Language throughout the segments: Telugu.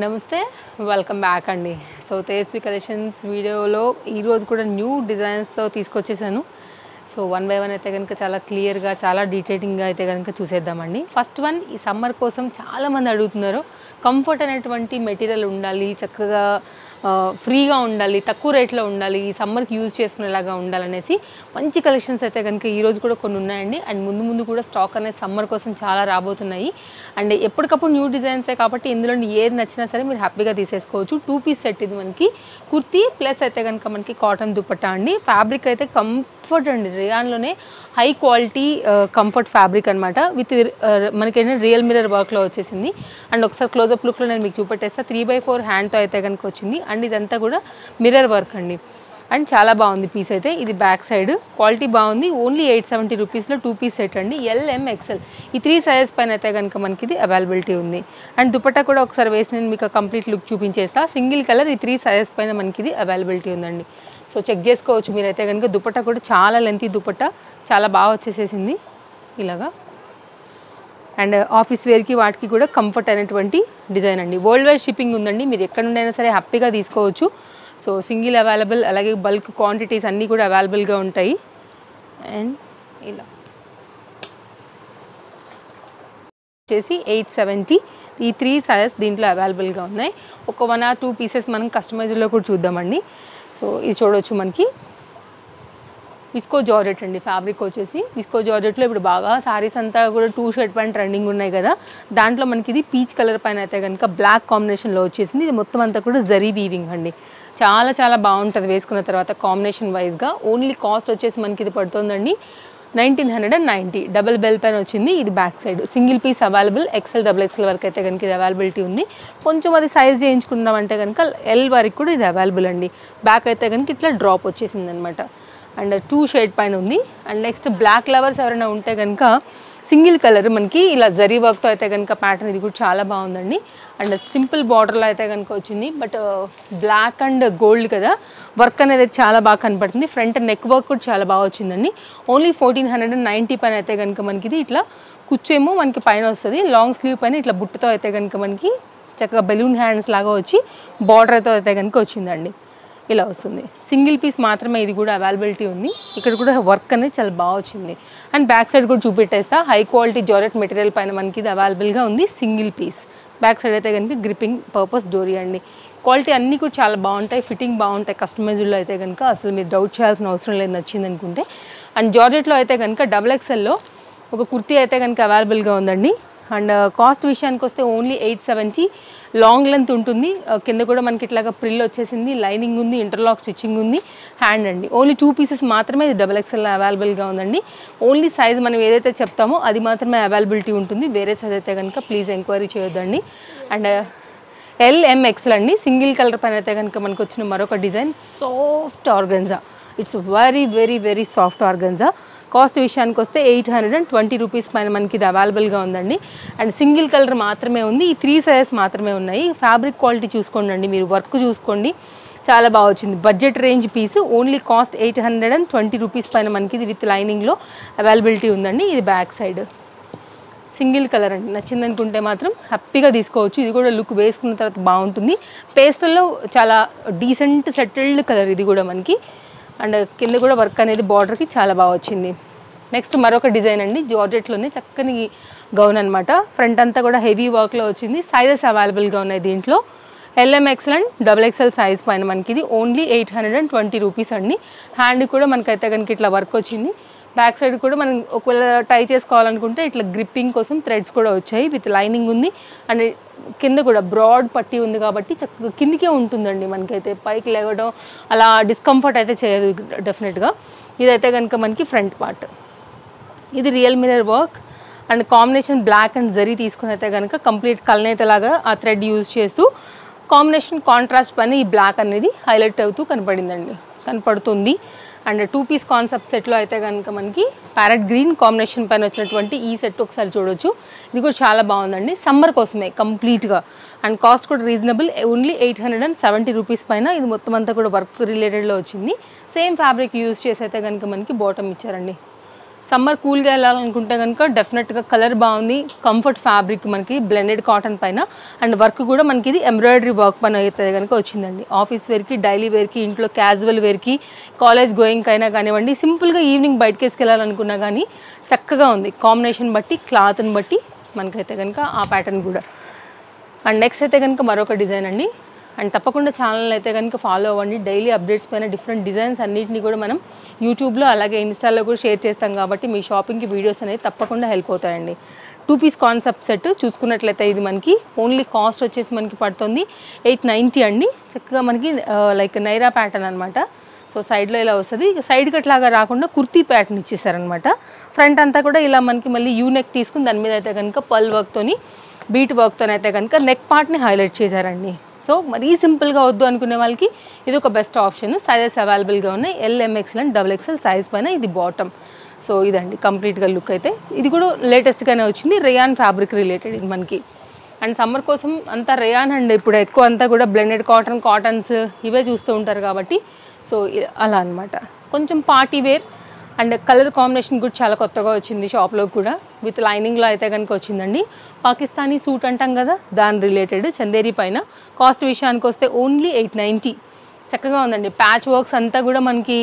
నమస్తే వెల్కమ్ బ్యాక్ అండి. సో తేజస్వి కలెక్షన్స్ వీడియోలో ఈరోజు కూడా న్యూ డిజైన్స్తో తీసుకొచ్చేసాను. సో వన్ బై వన్ అయితే కనుక చాలా క్లియర్గా చాలా డీటెయిలింగ్గా అయితే కనుక చూసేద్దామండి. ఫస్ట్ వన్ ఈ సమ్మర్ కోసం చాలామంది అడుగుతున్నారు. కంఫర్ట్ అనేటువంటి మెటీరియల్ ఉండాలి, చక్కగా ఫ్రీగా ఉండాలి, తక్కువ రేట్లో ఉండాలి, ఈ సమ్మర్కి యూజ్ చేసుకునేలాగా ఉండాలనేసి మంచి కలెక్షన్స్ అయితే కనుక ఈరోజు కూడా కొన్ని ఉన్నాయండి. అండ్ ముందు ముందు కూడా స్టాక్ అనేది సమ్మర్ కోసం చాలా రాబోతున్నాయి. అండ్ ఎప్పటికప్పుడు న్యూ డిజైన్సే కాబట్టి ఇందులో ఏది నచ్చినా సరే మీరు హ్యాపీగా తీసేసుకోవచ్చు. 2 పీస్ సెట్ ఇది మనకి కుర్తీ ప్లస్ అయితే కనుక మనకి కాటన్ దుపట్టా అండి. ఫ్యాబ్రిక్ అయితే కంఫర్ట్ అండి, రియాన్లోనే హై క్వాలిటీ కంఫర్ట్ ఫ్యాబ్రిక్ అనమాట. విత్ మనకేంటంటే రియల్ మిర్రర్ వర్క్లో వచ్చేసింది. అండ్ ఒకసారి క్లోజప్ లుక్లో నేను మీకు చూపెట్టేస్తా. 3/4 హ్యాండ్తో అయితే కనుక వచ్చింది. అండ్ ఇదంతా కూడా మిర్రర్ వర్క్ అండి. అండ్ చాలా బాగుంది పీస్ అయితే. ఇది బ్యాక్ సైడ్ క్వాలిటీ బాగుంది. ఓన్లీ 870 రూపీస్లో 2 పీస్ సెట్ అండి. LM XL ఈ 3 సైజెస్ పైన అయితే కనుక మనకి ఇది అవైలబిలిటీ ఉంది. అండ్ దుపట్టా కూడా ఒకసారి వేసి నేను మీకు కంప్లీట్ లుక్ చూపించేస్తా. సింగిల్ కలర్ ఈ 3 సైజెస్ పైన మనకి ఇది అవైలబిలిటీ ఉందండి. సో చెక్ చేసుకోవచ్చు మీరైతే కనుక. దుపట్టా కూడా చాలా లెంతీ దుపట్టా, చాలా బాగా వచ్చేసేసింది ఇలాగా. అండ్ ఆఫీస్ వేర్కి వాటికి కూడా కంఫర్ట్ అనేటువంటి డిజైన్ అండి. వరల్డ్ వైడ్ షిప్పింగ్ ఉందండి. మీరు ఎక్కడ నుండైనా సరే హ్యాపీగా తీసుకోవచ్చు. సో సింగిల్ అవైలబుల్, అలాగే బల్క్ క్వాంటిటీస్ అన్నీ కూడా అవైలబుల్గా ఉంటాయి. అండ్ ఇలా వచ్చేసి 870 ఈ 3 సైజెస్ దీంట్లో అవైలబుల్గా ఉన్నాయి. ఒక 1 or 2 పీసెస్ మనం కస్టమైజ్లో కూడా చూద్దామండి. సో ఇది చూడవచ్చు మనకి విస్కో జార్జెట్ అండి. ఫ్యాబ్రిక్ వచ్చేసి విస్కో జార్జెట్లో ఇప్పుడు బాగా సారీస్ అంతా కూడా 2 షర్ట్ ప్యాంట్ ట్రెండింగ్ ఉన్నాయి కదా, దాంట్లో మనకి ఇది పీచ్ కలర్ పైన అయితే కనుక బ్లాక్ కాంబినేషన్లో వచ్చేసింది. ఇది మొత్తం అంతా కూడా జరీ వీవింగ్ అండి. చాలా చాలా బాగుంటుంది వేసుకున్న తర్వాత కాంబినేషన్ వైజ్గా. ఓన్లీ కాస్ట్ వచ్చేసి మనకి ఇది పడుతుందండి 1990. డబుల్ బెల్ పైన వచ్చింది. ఇది back side single piece available. XL XXL వరకు అయితే కనుక ఇది అవైలబిలిటీ ఉంది. కొంచెం అది సైజ్ చేయించుకున్నామంటే కనుక L వరకు కూడా ఇది అవైలబుల్ అండి. బ్యాక్ అయితే కనుక ఇట్లా డ్రాప్ వచ్చేసింది అనమాట. అండ్ 2 షేడ్ పైన ఉంది. అండ్ నెక్స్ట్ బ్లాక్ లవర్స్ ఎవరైనా ఉంటే కనుక సింగిల్ కలర్ మనకి ఇలా జరీ వర్క్తో అయితే కనుక ప్యాటర్న్ ఇది కూడా చాలా బాగుందండి. అండ్ సింపుల్ బార్డర్లో అయితే కనుక వచ్చింది. బట్ బ్లాక్ అండ్ గోల్డ్ కదా, వర్క్ అనేది చాలా బాగా కనపడుతుంది. ఫ్రంట్ నెక్ వర్క్ కూడా చాలా బాగా వచ్చిందండి. ఓన్లీ 1490 పైన అయితే కనుక మనకి ఇది ఇట్లా కుచ్చేమో మనకి పైన వస్తుంది. లాంగ్ స్లీవ్ పైన ఇట్లా బుట్టతో అయితే కనుక మనకి చక్కగా బెలూన్ హ్యాండ్స్ లాగా వచ్చి బార్డర్తో అయితే కనుక వచ్చిందండి. ఇలా వస్తుంది. సింగిల్ పీస్ మాత్రమే ఇది కూడా అవైలబిలిటీ ఉంది. ఇక్కడ కూడా వర్క్ అనేది చాలా బాగా వచ్చింది. అండ్ బ్యాక్ సైడ్ కూడా చూపెట్టేస్తా. హై క్వాలిటీ జార్జెట్ మెటీరియల్ పైన మనకి ఇది అవైలబుల్గా ఉంది. సింగిల్ పీస్ బ్యాక్ సైడ్ అయితే కనుక గ్రిప్పింగ్ పర్పస్ డోరీ అండి. క్వాలిటీ అన్నీ కూడా చాలా బాగుంటాయి, ఫిట్టింగ్ బాగుంటాయి. కస్టమైజ్డ్లో అయితే కనుక అసలు మీరు డౌట్ చేయాల్సిన అవసరం లేదు నచ్చింది అనుకుంటే. అండ్ జార్జెట్లో అయితే కనుక XXLలో ఒక కుర్తీ అయితే కనుక అవైలబుల్గా ఉందండి. అండ్ కాస్ట్ విషయానికి వస్తే ఓన్లీ 870. లాంగ్ లెంత్ ఉంటుంది. కింద కూడా మనకి ఇట్లాగా ప్రిల్ వచ్చేసింది, లైనింగ్ ఉంది, ఇంటర్లాక్ స్టిచ్చింగ్ ఉంది, హ్యాండ్ అండి. ఓన్లీ 2 పీసెస్ మాత్రమే ఇది XXL అవైలబుల్గా ఉందండి. ఓన్లీ సైజ్ మనం ఏదైతే చెప్తామో అది మాత్రమే అవైలబిలిటీ ఉంటుంది. వేరే సైజ్ అయితే కనుక ప్లీజ్ ఎంక్వైరీ చేయొద్దండి. అండ్ LM XL అండి. సింగిల్ కలర్ పైన అయితే కనుక మనకు వచ్చిన మరొక design soft organza. It's very very very soft organza. Cost విషయానికి వస్తే 820 రూపీస్ పైన మనకి ఇది అవైలబుల్గా ఉందండి. అండ్ సింగిల్ కలర్ మాత్రమే ఉంది. ఈ 3 సైజెస్ మాత్రమే ఉన్నాయి. ఫ్యాబ్రిక్ క్వాలిటీ చూసుకోండి, మీరు వర్క్ చూసుకోండి, చాలా బాగా వచ్చింది. Budget range piece. Only cost 820 rupees పైన మనకి ఇది విత్ లైనింగ్లో అవైలబిలిటీ ఉందండి. ఇది బ్యాక్ సైడ్ సింగిల్ కలర్ అండి. నచ్చింది అనుకుంటే మాత్రం హ్యాపీగా తీసుకోవచ్చు. ఇది కూడా లుక్ వేసుకున్న తర్వాత బాగుంటుంది. పేస్టల్లో చాలా డీసెంట్ సెటిల్డ్ కలర్ ఇది కూడా మనకి. అండ్ కింద కూడా వర్క్ అనేది బార్డర్కి చాలా బాగా వచ్చింది. నెక్స్ట్ మరొక డిజైన్ అండి. జార్జెట్లోనే చక్కని గౌన్ అనమాట. ఫ్రంట్ అంతా కూడా హెవీ వర్క్లో వచ్చింది. సైజెస్ అవైలబుల్గా ఉన్నాయి దీంట్లో. LM XL and XXL size పైన మనకి ఇది ఓన్లీ 820 రూపీస్ అండి. హ్యాండ్ కూడా మనకైతే కనుక ఇట్లా వర్క్ వచ్చింది. బ్యాక్ సైడ్ కూడా మనం ఒకవేళ టై చేసుకోవాలనుకుంటే ఇట్లా గ్రిప్పింగ్ కోసం థ్రెడ్స్ కూడా వచ్చాయి. విత్ లైనింగ్ ఉంది. అండ్ కింద కూడా బ్రాడ్ పట్టి ఉంది కాబట్టి చక్కగా కిందికే ఉంటుందండి. మనకైతే పైకి లేవడం అలా డిస్కంఫర్ట్ అయితే చేయదు డెఫినెట్గా. ఇదైతే కనుక మనకి ఫ్రంట్ పార్ట్. ఇది real mirror work and combination black and zari తీసుకుని అయితే కనుక కంప్లీట్ కల్నేతలాగా ఆ థ్రెడ్ యూజ్ చేస్తూ కాంబినేషన్ కాంట్రాస్ట్ పైన ఈ బ్లాక్ అనేది హైలైట్ అవుతూ కనపడుతుంది. అండ్ 2 పీస్ కాన్సెప్ట్ సెట్లో అయితే కనుక మనకి ప్యారెట్ గ్రీన్ కాంబినేషన్ పైన వచ్చినటువంటి ఈ సెట్ ఒకసారి చూడొచ్చు. ఇది కూడా చాలా బాగుందండి. సమ్మర్ కోసమే కంప్లీట్గా. అండ్ కాస్ట్ కూడా రీజనబుల్. ఓన్లీ 870 రూపీస్ పైన ఇది మొత్తం అంతా కూడా వర్క్ రిలేటెడ్లో వచ్చింది. సేమ్ ఫ్యాబ్రిక్ యూజ్ చేసి అయితే కనుక మనకి బాటమ్ ఇచ్చారండి. సమ్మర్ కూల్గా వెళ్ళాలనుకుంటే కనుక డెఫినెట్గా కలర్ బాగుంది, కంఫర్ట్ ఫ్యాబ్రిక్ మనకి బ్లెండెడ్ కాటన్ పైన, అండ్ వర్క్ కూడా మనకి ఇది ఎంబ్రాయిడరీ వర్క్ పైన అయితే కనుక వచ్చిందండి. ఆఫీస్ వేర్కి, డైలీ వేర్కి, ఇంట్లో క్యాజువల్ వేర్కి, కాలేజ్ గోయింగ్కి అయినా కానివ్వండి, సింపుల్గా ఈవినింగ్ బయటకి వేసుకెళ్ళాలనుకున్నా కానీ చక్కగా ఉంది. కాంబినేషన్ బట్టి, క్లాత్ని బట్టి మనకైతే కనుక ఆ ప్యాటర్న్ కూడా. అండ్ నెక్స్ట్ అయితే కనుక మరొక డిజైన్ అండి. అండ్ తప్పకుండా ఛానల్ అయితే కనుక ఫాలో అవ్వండి. డైలీ అప్డేట్స్ పైన డిఫరెంట్ డిజైన్స్ అన్నింటినీ కూడా మనం యూట్యూబ్లో అలాగే ఇన్స్టాలో కూడా షేర్ చేస్తాం కాబట్టి మీ షాపింగ్కి వీడియోస్ అనేది తప్పకుండా హెల్ప్ అవుతాయండి. 2 పీస్ కాన్సెప్ట్ సెట్ చూసుకున్నట్లయితే ఇది మనకి ఓన్లీ కాస్ట్ వచ్చేసి మనకి పడుతుంది 890 అండి. చక్కగా మనకి లైక్ నైరా ప్యాటర్న్ అనమాట. సో సైడ్లో ఇలా వస్తుంది, సైడ్ కట్లాగా రాకుండా కుర్తీ ప్యాటర్న్ ఇచ్చేసారనమాట. ఫ్రంట్ అంతా కూడా ఇలా మనకి మళ్ళీ యూనెక్ తీసుకుని దాని మీద అయితే కనుక పల్ వర్క్తోని, బీట్ వర్క్తో అయితే కనుక నెక్ పార్ట్ని హైలైట్ చేశారండి. సో మరీ సింపుల్గా వద్దు అనుకునే వాళ్ళకి ఇది ఒక బెస్ట్ ఆప్షన్. సైజెస్ అవైలబుల్గా ఉన్నాయి, LMXL అండ్ XXL సైజ్ పైన ఇది బాటమ్. సో ఇదండి కంప్లీట్గా లుక్ అయితే. ఇది కూడా లేటెస్ట్గానే వచ్చింది, రేయాన్ ఫ్యాబ్రిక్ రిలేటెడ్ ఇది మనకి. అండ్ సమ్మర్ కోసం అంతా రేయాన్ అండ్ ఇప్పుడు ఎక్కువ అంతా కూడా బ్లెండెడ్ కాటన్స్ ఇవే చూస్తూ ఉంటారు కాబట్టి సో అలా అనమాట. కొంచెం party wear and colour combination కూడా చాలా కొత్తగా వచ్చింది షాప్లో కూడా, విత్ లైనింగ్లో అయితే కనుక వచ్చిందండి. పాకిస్తానీ సూట్ అంటాం కదా దాని రిలేటెడ్ చందేరి పైన. కాస్ట్ విషయానికి వస్తే ఓన్లీ 890. చక్కగా ఉందండి. ప్యాచ్ వర్క్స్ అంతా కూడా మనకి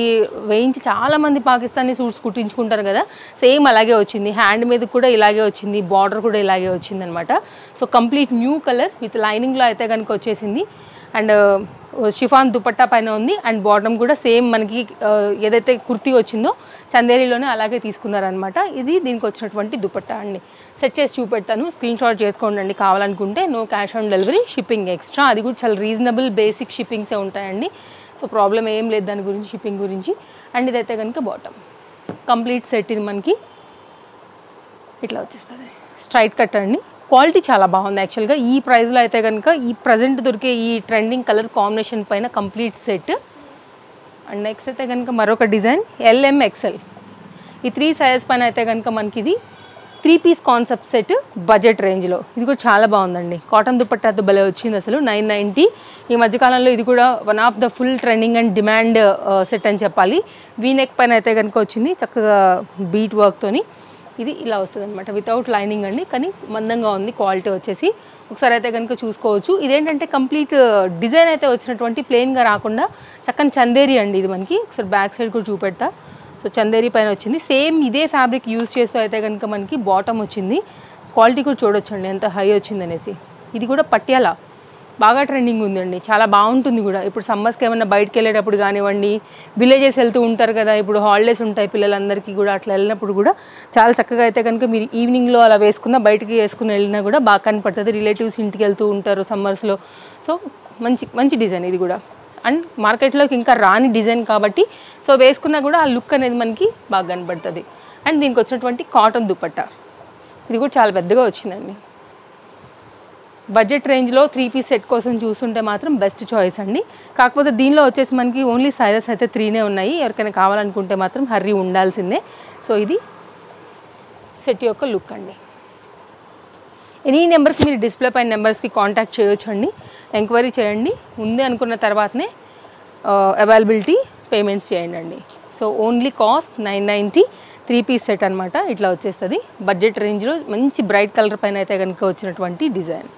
వేయించి చాలామంది పాకిస్తానీ సూట్స్ కుట్టించుకుంటారు కదా, సేమ్ అలాగే వచ్చింది. హ్యాండ్ మీద కూడా ఇలాగే వచ్చింది, బార్డర్ కూడా ఇలాగే వచ్చింది అనమాట. So complete new colour with లైనింగ్లో అయితే కనుక వచ్చేసింది. అండ్ షిఫాన్ దుపట్టా పైన ఉంది. అండ్ బాటమ్ కూడా సేమ్ మనకి ఏదైతే కుర్తీ వచ్చిందో చందేరిలోనే అలాగే తీసుకున్నారనమాట. ఇది దీనికి వచ్చినటువంటి దుపట్టా అండి. సెట్ చేసి చూపెడతాను, స్క్రీన్ షాట్ చేసుకోండి కావాలనుకుంటే. No cash on delivery, shipping extra. అది కూడా చాలా రీజనబుల్ బేసిక్ షిప్పింగ్సే ఉంటాయండి. సో ప్రాబ్లం ఏం లేదు దాని గురించి, షిప్పింగ్ గురించి. అండ్ ఇదైతే కనుక బాటమ్ కంప్లీట్ సెట్. ఇది మనకి ఇట్లా వచ్చేస్తుంది, స్ట్రైట్ కట్ అండి. క్వాలిటీ చాలా బాగుంది యాక్చువల్గా. ఈ ప్రైస్లో అయితే కనుక ఈ ప్రజెంట్ దొరికే ఈ ట్రెండింగ్ కలర్ కాంబినేషన్ పైన కంప్లీట్ సెట్. అండ్ నెక్స్ట్ అయితే కనుక మరొక డిజైన్ LMXL. ఈ 3 సైజెస్ పైన అయితే కనుక మనకి ఇది 3 పీస్ కాన్సెప్ట్ సెట్ బడ్జెట్ రేంజ్లో. ఇది కూడా చాలా బాగుందండి. కాటన్ దుపట్టాతో భలే వచ్చింది అసలు. 990. ఈ మధ్యకాలంలో ఇది కూడా one of the full trending and demand set అని చెప్పాలి. వీనెక్ పైన అయితే కనుక వచ్చింది చక్కగా బీట్ వర్క్తోని. ఇది ఇలా వస్తుంది అనమాట, వితౌట్ లైనింగ్ అండి, కానీ మందంగా ఉంది క్వాలిటీ వచ్చేసి. ఒకసారి అయితే కనుక చూసుకోవచ్చు. ఇదేంటంటే కంప్లీట్ డిజైన్ అయితే వచ్చినటువంటి ప్లెయిన్గా రాకుండా చక్కని చందేరి అండి ఇది మనకి. ఒకసారి బ్యాక్ సైడ్ కూడా చూపెడతా. సో చందేరి పైన వచ్చింది, సేమ్ ఇదే ఫ్యాబ్రిక్ యూజ్ చేస్తూ అయితే కనుక మనకి బాటమ్ వచ్చింది. క్వాలిటీ కూడా చూడొచ్చు అండి ఎంత హై వచ్చింది అనేసి. ఇది కూడా పట్యాల బాగా ట్రెండింగ్ ఉందండి, చాలా బాగుంటుంది కూడా. ఇప్పుడు సమ్మర్స్కి ఏమన్నా బయటకు వెళ్ళేటప్పుడు కానివ్వండి, విలేజెస్ వెళ్తూ ఉంటారు కదా, ఇప్పుడు హాలిడేస్ ఉంటాయి పిల్లలందరికీ కూడా, అట్లా వెళ్ళినప్పుడు కూడా చాలా చక్కగా అయితే కనుక మీరు ఈవినింగ్లో అలా వేసుకున్న, బయటికి వేసుకుని వెళ్ళినా కూడా బాగా కనపడుతుంది. రిలేటివ్స్ ఇంటికి వెళ్తూ ఉంటారు సమ్మర్స్లో. సో మంచి డిజైన్ ఇది కూడా. అండ్ మార్కెట్లోకి ఇంకా రాని డిజైన్ కాబట్టి సో వేసుకున్నా కూడా ఆ లుక్ అనేది మనకి బాగా కనపడుతుంది. అండ్ దీనికి వచ్చినటువంటి కాటన్ దుపట్టా ఇది కూడా చాలా పెద్దగా వచ్చిందండి. బడ్జెట్ రేంజ్లో 3 పీస్ సెట్ కోసం చూస్తుంటే మాత్రం బెస్ట్ చాయిస్ అండి. కాకపోతే దీనిలో వచ్చేసి మనకి ఓన్లీ సైజెస్ అయితే 3నే ఉన్నాయి. ఎవరికైనా కావాలనుకుంటే మాత్రం హర్రీ ఉండాల్సిందే. సో ఇది సెట్ యొక్క లుక్ అండి. ఎనీ నెంబర్స్ మీరు డిస్ప్లే పైన నెంబర్స్కి కాంటాక్ట్ చేయొచ్చు అండి, ఎంక్వైరీ చేయండి. ఉంది అనుకున్న తర్వాతనే అవైలబిలిటీ పేమెంట్స్ చేయండి అండి. So only cost 990. 3 piece set అనమాట, ఇట్లా వచ్చేస్తుంది. బడ్జెట్ రేంజ్లో మంచి బ్రైట్ కలర్ పైన అయితే కనుక వచ్చినటువంటి డిజైన్.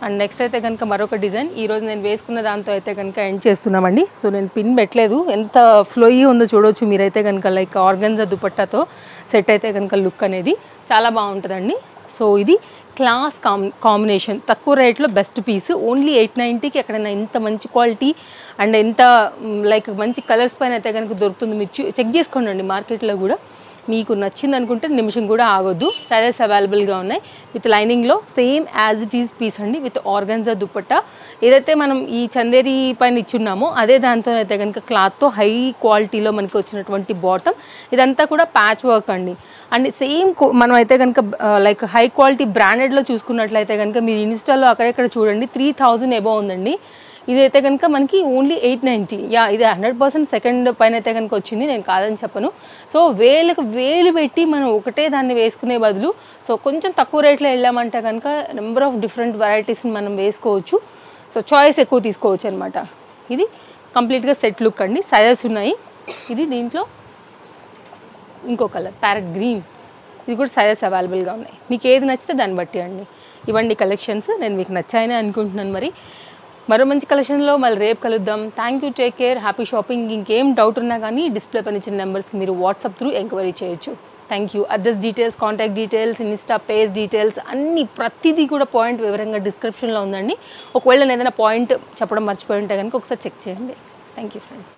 అండ్ నెక్స్ట్ అయితే కనుక మరొక డిజైన్. ఈరోజు నేను వేసుకున్న దాంతో అయితే కనుక ఎండ్ చేస్తున్నామండి. సో నేను పిన్ పెట్టలేదు, ఎంత ఫ్లోయీ ఉందో చూడవచ్చు మీరైతే కనుక. లైక్ ఆర్గన్జా దుపట్టాతో సెట్ అయితే కనుక లుక్ అనేది చాలా బాగుంటుందండి. సో ఇది క్లాస్ కాంబినేషన్, తక్కువ రేట్లో బెస్ట్ పీస్. ఓన్లీ 890కి ఎక్కడైనా ఇంత మంచి క్వాలిటీ అండ్ ఎంత లైక్ మంచి కలర్స్ పైన అయితే కనుక దొరుకుతుంది. మీరు చెక్ చేసుకోండి అండి మార్కెట్లో కూడా. మీకు నచ్చింది అనుకుంటే నిమిషం కూడా ఆగొద్దు. సైజెస్ అవైలబుల్గా ఉన్నాయి. విత్ లైనింగ్లో same as it is piece అండి, విత్ ఆర్గన్జా దుపట్టా. ఏదైతే మనం ఈ చందేరి పైన ఇచ్చున్నామో అదే దాంతో అయితే కనుక క్లాత్తో హై క్వాలిటీలో మనకి వచ్చినటువంటి బాటమ్. ఇదంతా కూడా ప్యాచ్ వర్క్ అండి. అండ్ సేమ్ మనం అయితే కనుక లైక్ హై క్వాలిటీ బ్రాండెడ్లో చూసుకున్నట్లయితే కనుక మీరు ఇన్స్టాలో అక్కడెక్కడ చూడండి 3000 ఎబో ఉందండి. ఇదైతే కనుక మనకి ఓన్లీ 890. యా, ఇది 100% సెకండ్ పైన అయితే కనుక వచ్చింది, నేను కాదని చెప్పను. సో వేలు పెట్టి మనం ఒకటే దాన్ని వేసుకునే బదులు సో కొంచెం తక్కువ రేట్లో వెళ్ళామంటే కనుక నెంబర్ ఆఫ్ డిఫరెంట్ వెరైటీస్ని మనం వేసుకోవచ్చు. సో చాయిస్ ఎక్కువ తీసుకోవచ్చు అనమాట. ఇది కంప్లీట్గా సెట్ లుక్ అండి. సైజెస్ ఉన్నాయి. ఇది దీంట్లో ఇంకో కలర్ ప్యారెట్ గ్రీన్, ఇది కూడా సైజెస్ అవైలబుల్గా ఉన్నాయి. మీకు ఏది నచ్చితే దాన్ని బట్టి అండి. ఇవన్నీ కలెక్షన్స్ నేను మీకు నచ్చాయని అనుకుంటున్నాను. మరో మంచి కలెక్షన్లో మళ్ళీ రేపు కలుద్దాం. Thank you, take care, happy shopping. ఇంకేం డౌట్ ఉన్నా కానీ డిస్ప్లే పైన ఇచ్చిన నెంబర్స్కి మీరు వాట్సాప్ త్రూ ఎంక్వైరీ చేయొచ్చు. Thank you. Address details, contact details, Insta page details అన్నీ ప్రతిదీ కూడా పాయింట్ వివరంగా డిస్క్రిప్షన్లో ఉందండి. ఒకవేళ నేను ఏదైనా పాయింట్ చెప్పడం మర్చిపోయి ఉంటే కనుక ఒకసారి చెక్ చేయండి. Thank you friends.